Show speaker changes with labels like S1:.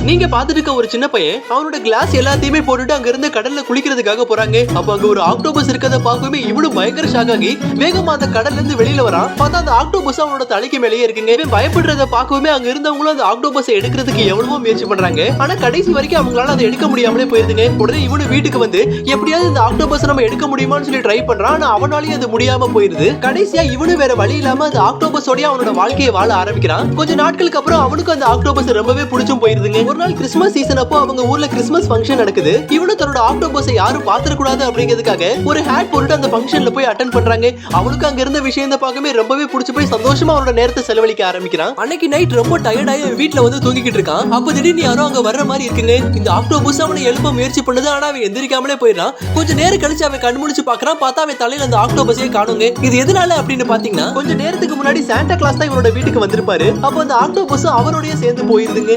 S1: நீங்க பாத்துட்டு இருக்க ஒரு சின்ன பையன் அவனோட கிளாஸ் எல்லாத்தையுமே போட்டுட்டு அங்க இருந்து கடல்ல குளிக்கிறதுக்காக போறாங்க. அப்ப அங்க ஒரு ஆக்டோபஸ் இருக்கத பார்க்கவே இவனும் பயங்கர ஷாக் ஆகி வேகமா அந்த கடல்ல இருந்து வெளியில வரான். பார்த்தா அந்த ஆக்டோபஸ் அவனோட தலைக்கு மேலேயே இருக்குங்க. இவன் பயப்படுறத பார்க்கவே அங்க இருந்தவங்களும் அந்த ஆக்டோபஸை எடுக்கிறதுக்கு எவ்வளவோ முயற்சி பண்றாங்க. ஆனா கடைசி வரைக்கும் அவங்களால அதை எடுக்க முடியாமலே போயிருதுங்க. உடனே இவனு வீட்டுக்கு வந்து எப்படியாவது இந்த ஆக்டோபஸ் நம்ம எடுக்க முடியுமான்னு சொல்லி ட்ரை பண்றான். ஆனா அவனாலேயே அது முடியாம போயிருது. கடைசியா இவனு வேற வழி இல்லாம அந்த ஆக்டோபஸோடய அவனோட வாழ்க்கையை வாழ ஆரம்பிக்கிறான். கொஞ்ச நாட்களுக்கு அப்புறம் அவனுக்கு அந்த ஆக்டோபஸ் ரொம்பவே பிடிச்சும் போயிருதுங்க. ஒரு நாள் கிறிஸ்மஸ் சீசன் அப்போ அவங்க ஊர்ல கிறிஸ்மஸ் ஃபங்க்ஷன் நடக்குது. இவனு தன்னோட ஆக்டோபஸை யாரும் பாத்துற கூடாது அப்படிங்கிறதுக்காக ஒரு ஹேட் போட்டுட்டு அந்த ஃபங்க்ஷன்ல போய் அட்டெண்ட் பண்றாங்க. அவனுக்கு அங்க இருந்த விஷயத்தை பார்க்கவே ரொம்பவே பிடிச்சு போய் சந்தோஷமா அவனோட நேரத்தை செலவழிக்க ஆரம்பிக்கிறான். அன்னைக்கு நைட் ரொம்ப டயர்டாயி வீட்டுல வந்து தூங்கிக்கிட்டு இருக்கான். அப்ப திடீர்னு யாரோ அங்க வர்ற மாதிரி இருக்குங்க. இந்த ஆக்டோபஸ் அவனை எழுப்ப முயற்சி பண்ணுது. ஆனா அவன் எந்திரிக்காமலே போயிடறான். கொஞ்ச நேரம் கழிச்சு அவன் கண் முழிச்சு பாக்குறான். பார்த்தா அவன் தலையில அந்த ஆக்டோபஸே காணுங்க. இது எதனால அப்படின்னு பாத்தீங்கன்னா கொஞ்ச நேரத்துக்கு முன்னாடி சாண்டா கிளாஸ் தான் இவனோட வீட்டுக்கு வந்திருப்பாரு. அப்போ அந்த ஆக்டோபஸ் அவரோடய சேர்ந்து போயிருதுங்க.